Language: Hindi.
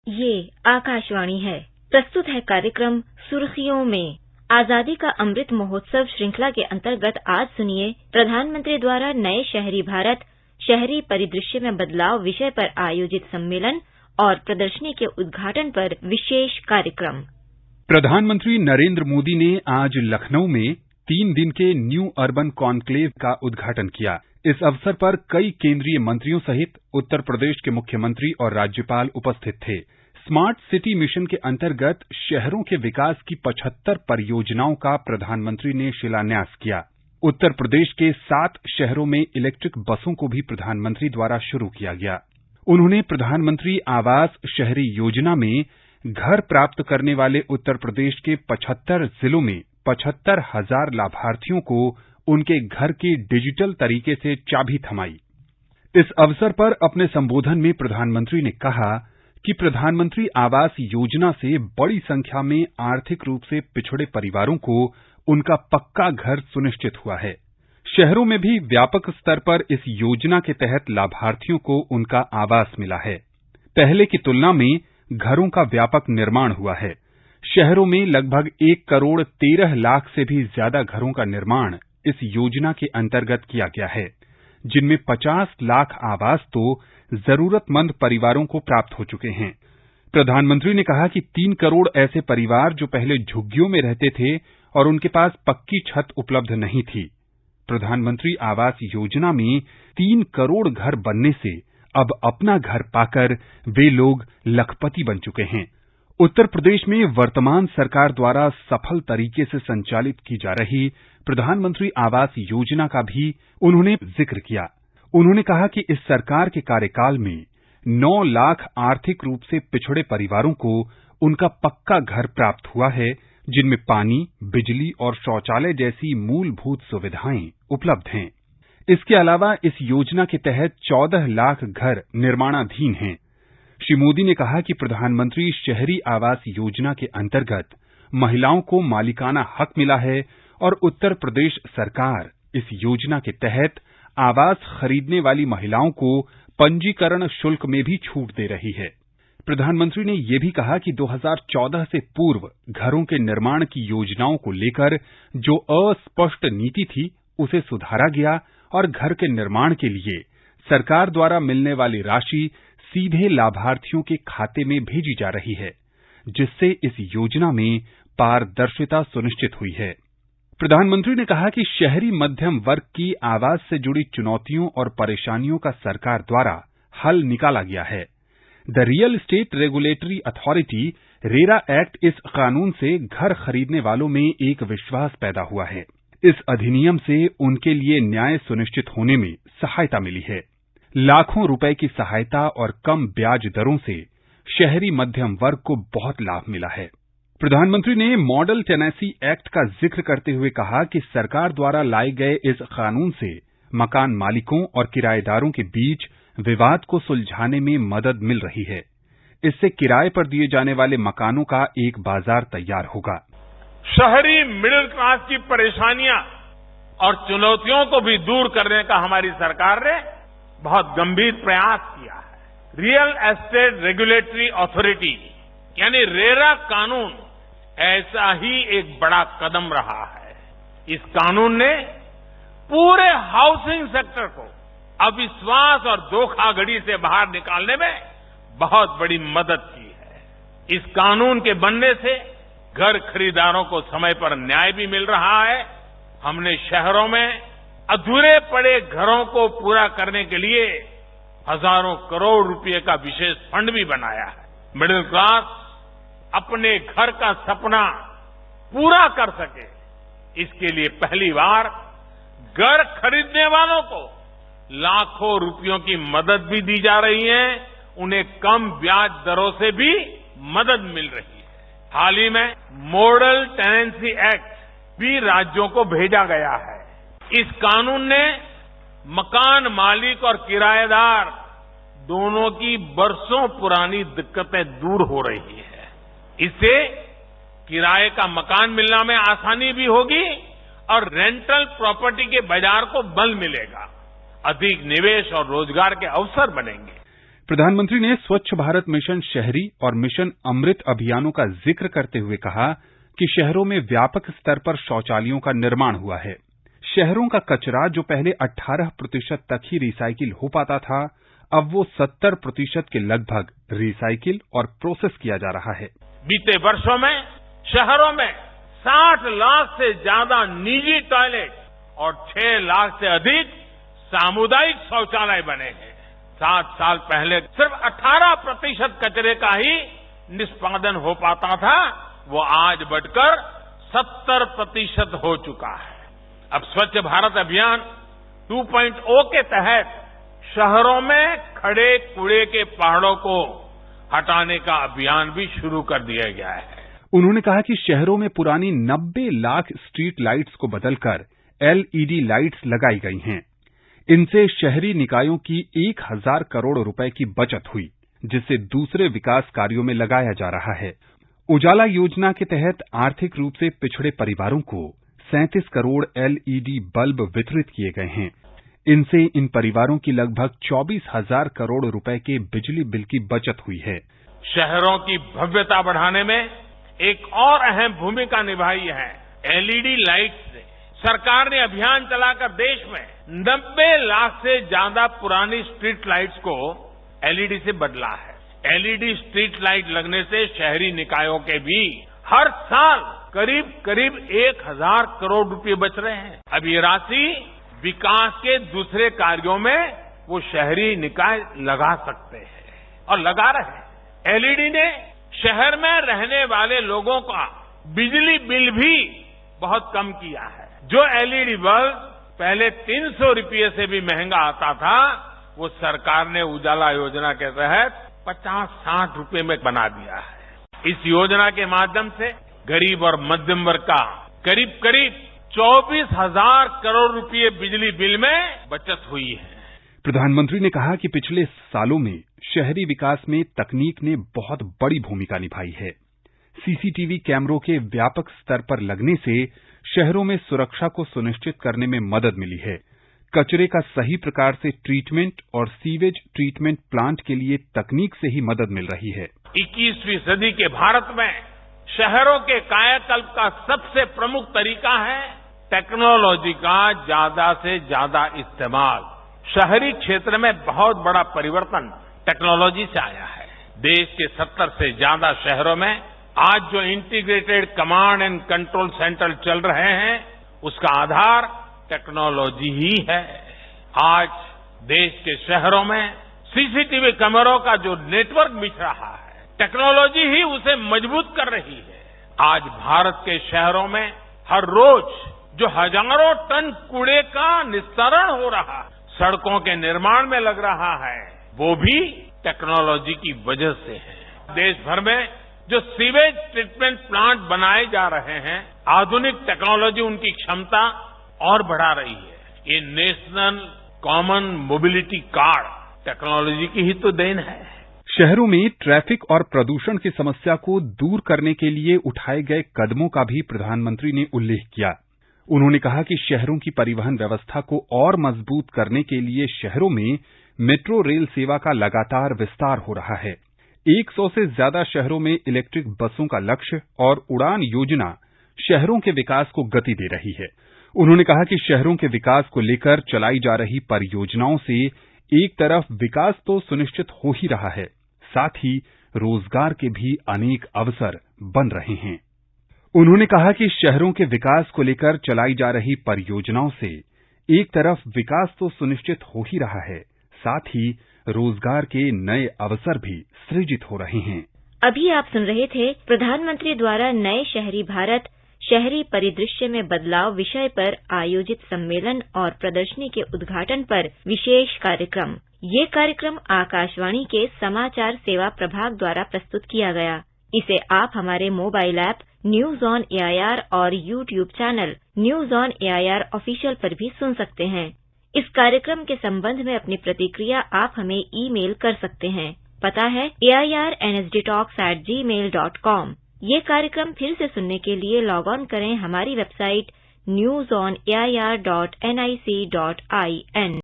ये आकाशवाणी है। प्रस्तुत है कार्यक्रम सुर्खियों में। आजादी का अमृत महोत्सव श्रृंखला के अंतर्गत आज सुनिए प्रधानमंत्री द्वारा नए शहरी भारत, शहरी परिदृश्य में बदलाव विषय पर आयोजित सम्मेलन और प्रदर्शनी के उद्घाटन पर विशेष कार्यक्रम। प्रधानमंत्री नरेंद्र मोदी ने आज लखनऊ में 3 दिन के न्यू अर्बन कॉन्क्लेव का उद्घाटन किया। इस अवसर पर कई केंद्रीय मंत्रियों सहित उत्तर प्रदेश के मुख्यमंत्री और राज्यपाल उपस्थित थे। स्मार्ट सिटी मिशन के अंतर्गत शहरों के विकास की 75 परियोजनाओं का प्रधानमंत्री ने शिलान्यास किया। उत्तर प्रदेश के 7 शहरों में इलेक्ट्रिक बसों को भी प्रधानमंत्री द्वारा शुरू किया गया। उन्होंने प्रधानमंत्री आवास शहरी योजना में घर प्राप्त करने वाले उत्तर प्रदेश के 75 जिलों में 75,000 लाभार्थियों को उनके घर की डिजिटल तरीके से चाबी थमाई। इस अवसर पर अपने संबोधन में प्रधानमंत्री ने कहा कि प्रधानमंत्री आवास योजना से बड़ी संख्या में आर्थिक रूप से पिछड़े परिवारों को उनका पक्का घर सुनिश्चित हुआ है। शहरों में भी व्यापक स्तर पर इस योजना के तहत लाभार्थियों को उनका आवास मिला है। पहले की तुलना में घरों का व्यापक निर्माण हुआ है। शहरों में लगभग 1 करोड़ 13 लाख से भी ज्यादा घरों का निर्माण इस योजना के अंतर्गत किया गया है, जिनमें 50 लाख आवास तो जरूरतमंद परिवारों को प्राप्त हो चुके हैं। प्रधानमंत्री ने कहा कि 3 करोड़ ऐसे परिवार जो पहले झुग्गियों में रहते थे और उनके पास पक्की छत उपलब्ध नहीं थी। प्रधानमंत्री आवास योजना में 3 करोड़ घर बनने से अब अपना घर पाकर वे लोग लखपति बन चुके हैं। उत्तर प्रदेश में वर्तमान सरकार द्वारा सफल तरीके से संचालित की जा रही प्रधानमंत्री आवास योजना का भी उन्होंने जिक्र किया। उन्होंने कहा कि इस सरकार के कार्यकाल में 9 लाख आर्थिक रूप से पिछड़े परिवारों को उनका पक्का घर प्राप्त हुआ है, जिनमें पानी, बिजली और शौचालय जैसी मूलभूत सुविधाएं उपलब्ध हैं। इसके अलावा इस योजना के तहत 14 लाख घर निर्माणाधीन हैं। श्री मोदी ने कहा कि प्रधानमंत्री शहरी आवास योजना के अंतर्गत महिलाओं को मालिकाना हक मिला है और उत्तर प्रदेश सरकार इस योजना के तहत आवास खरीदने वाली महिलाओं को पंजीकरण शुल्क में भी छूट दे रही है। प्रधानमंत्री ने यह भी कहा कि 2014 से पूर्व घरों के निर्माण की योजनाओं को लेकर जो अस्पष्ट नीति थी, उसे सुधारा गया और घर के निर्माण के लिए सरकार द्वारा मिलने वाली राशि सीधे लाभार्थियों के खाते में भेजी जा रही है, जिससे इस योजना में पारदर्शिता सुनिश्चित हुई है। प्रधानमंत्री ने कहा कि शहरी मध्यम वर्ग की आवास से जुड़ी चुनौतियों और परेशानियों का सरकार द्वारा हल निकाला गया है। The real estate regulatory authority RERA act इस कानून से घर खरीदने वालों में एक विश्वास पैदा हुआ है। इस अधिनियम से उनके लिए न्याय सुनिश्चित होने में सहायता मिली है। लाखों रुपए की सहायता और कम ब्याज दरों से शहरी मध्यम वर्ग को बहुत लाभ मिला है। प्रधानमंत्री ने मॉडल टेनेसी एक्ट का जिक्र करते हुए कहा कि सरकार द्वारा लाए गए इस कानून से मकान मालिकों और किराएदारों के बीच विवाद को सुलझाने में मदद मिल रही है। इससे किराए पर दिए जाने वाले मकानों का एक बाजार तैयार होगा। शहरी मिडिल क्लास की परेशानियां और चुनौतियों को भी दूर करने का हमारी सरकार ने बहुत गंभीर प्रयास किया है। रियल एस्टेट रेगुलेटरी अथॉरिटी यानी रेरा कानून ऐसा ही एक बड़ा कदम रहा है। इस कानून ने पूरे हाउसिंग सेक्टर को अविश्वास और धोखाधड़ी से बाहर निकालने में बहुत बड़ी मदद की है। इस कानून के बनने से घर खरीदारों को समय पर न्याय भी मिल रहा है। हमने शहरों में अधूरे पड़े घरों को पूरा करने के लिए हजारों करोड़ रुपए का विशेष फंड भी बनाया है। मिडिल क्लास अपने घर का सपना पूरा कर सके, इसके लिए पहली बार घर खरीदने वालों को लाखों रुपयों की मदद भी दी जा रही है। उन्हें कम ब्याज दरों से भी मदद मिल रही है। हाल ही में मॉडल टेनेंसी एक्ट भी राज्यों को भेजा गया है। इस कानून ने मकान मालिक और किराएदार दोनों की बरसों पुरानी दिक्कतें दूर हो रही है। इससे किराए का मकान मिलने में आसानी भी होगी और रेंटल प्रॉपर्टी के बाजार को बल मिलेगा। अधिक निवेश और रोजगार के अवसर बनेंगे। प्रधानमंत्री ने स्वच्छ भारत मिशन शहरी और मिशन अमृत अभियानों का जिक्र करते हुए कहा कि शहरों में व्यापक स्तर पर शौचालयों का निर्माण हुआ है। शहरों का कचरा जो पहले 18% तक ही रिसाइकिल हो पाता था, अब वो 70% के लगभग रिसाइकिल और प्रोसेस किया जा रहा है। बीते वर्षों में शहरों में 60 लाख से ज्यादा निजी टॉयलेट और 6 लाख से अधिक सामुदायिक शौचालय बने हैं। 7 साल पहले सिर्फ 18% कचरे का ही निष्पादन हो पाता था, वो आज बढ़कर 70% हो चुका है। अब स्वच्छ भारत अभियान 2.0 के तहत शहरों में खड़े कूड़े के पहाड़ों को हटाने का अभियान भी शुरू कर दिया गया है। उन्होंने कहा कि शहरों में पुरानी 90 लाख स्ट्रीट लाइट्स को बदलकर LED लाइट्स लगाई गई हैं। इनसे शहरी निकायों की 1000 करोड़ रुपए की बचत हुई, जिसे दूसरे विकास कार्यों में लगाया जा रहा है। उजाला योजना के तहत आर्थिक रूप से पिछड़े परिवारों को 37 करोड़ LED बल्ब वितरित किए गए हैं। इनसे इन परिवारों की लगभग 24,000 करोड़ रुपए के बिजली बिल की बचत हुई है। शहरों की भव्यता बढ़ाने में एक और अहम भूमिका निभाई है LED लाइट से। सरकार ने अभियान चलाकर देश में 90 लाख से ज्यादा पुरानी स्ट्रीट लाइट्स को LED से बदला है। LED स्ट्रीट लाइट लगने से शहरी निकायों के भी हर साल करीब 1000 करोड़ रुपए बच रहे हैं। अब ये राशि विकास के दूसरे कार्यों में वो शहरी निकाय लगा सकते हैं और लगा रहे हैं। LED ने शहर में रहने वाले लोगों का बिजली बिल भी बहुत कम किया है। जो LED बल्ब पहले 300 रुपये से भी महंगा आता था, वो सरकार ने उजाला योजना के तहत 50-60 रुपये में बना दिया है। इस योजना के माध्यम से गरीब और मध्यम वर्ग का करीब 24,000 करोड़ रुपए बिजली बिल में बचत हुई है। प्रधानमंत्री ने कहा कि पिछले सालों में शहरी विकास में तकनीक ने बहुत बड़ी भूमिका निभाई है। CCTV कैमरों के व्यापक स्तर पर लगने से शहरों में सुरक्षा को सुनिश्चित करने में मदद मिली है। कचरे का सही प्रकार से ट्रीटमेंट और सीवेज ट्रीटमेंट प्लांट के लिए तकनीक से ही मदद मिल रही है। 21वीं सदी के भारत में शहरों के कायाकल्प का सबसे प्रमुख तरीका है टेक्नोलॉजी का ज्यादा से ज्यादा इस्तेमाल। शहरी क्षेत्र में बहुत बड़ा परिवर्तन टेक्नोलॉजी से आया है। देश के 70 से ज्यादा शहरों में आज जो integrated command and control centre चल रहे हैं, उसका आधार टेक्नोलॉजी ही है। आज देश के शहरों में CCTV कैमरों का जो नेटवर्क बिछ रहा है, टेक्नोलॉजी ही उसे मजबूत कर रही है। आज भारत के शहरों में हर रोज जो हजारों टन कूड़े का निस्तारण हो रहा है, सड़कों के निर्माण में लग रहा है, वो भी टेक्नोलॉजी की वजह से है। देश भर में जो सीवेज ट्रीटमेंट प्लांट बनाए जा रहे हैं, आधुनिक टेक्नोलॉजी उनकी क्षमता और बढ़ा रही है। ये national common mobility card technology की ही तो देन है। शहरों में ट्रैफिक और प्रदूषण की समस्या को दूर करने के लिए उठाए गए कदमों का भी प्रधानमंत्री ने उल्लेख किया। उन्होंने कहा कि शहरों की परिवहन व्यवस्था को और मजबूत करने के लिए शहरों में मेट्रो रेल सेवा का लगातार विस्तार हो रहा है। 100 से ज्यादा शहरों में इलेक्ट्रिक बसों का लक्ष्य और उड़ान योजना शहरों के विकास को गति दे रही है। उन्होंने कहा कि शहरों के विकास को लेकर चलाई जा रही परियोजनाओं से एक तरफ विकास तो सुनिश्चित हो ही रहा है, साथ ही रोजगार के भी अनेक अवसर बन रहे हैं। उन्होंने कहा कि शहरों के विकास को लेकर चलाई जा रही परियोजनाओं से एक तरफ विकास तो सुनिश्चित हो ही रहा है, साथ ही रोजगार के नए अवसर भी सृजित हो रहे हैं। अभी आप सुन रहे थे प्रधानमंत्री द्वारा नए शहरी भारत शहरी परिदृश्य में बदलाव विषय पर आयोजित सम्मेलन और प्रदर्शनी के उद्घाटन पर विशेष कार्यक्रम। ये कार्यक्रम आकाशवाणी के समाचार सेवा प्रभाग द्वारा प्रस्तुत किया गया। इसे आप हमारे mobile app news on AIR और YouTube channel news on AIR official पर भी सुन सकते हैं। इस कार्यक्रम के संबंध में अपनी प्रतिक्रिया आप हमें ईमेल कर सकते हैं। पता है airnsdtalks@gmail.com। ये कार्यक्रम फिर से सुनने के लिए लॉग ऑन करें हमारी वेबसाइट newsonair.nic.in।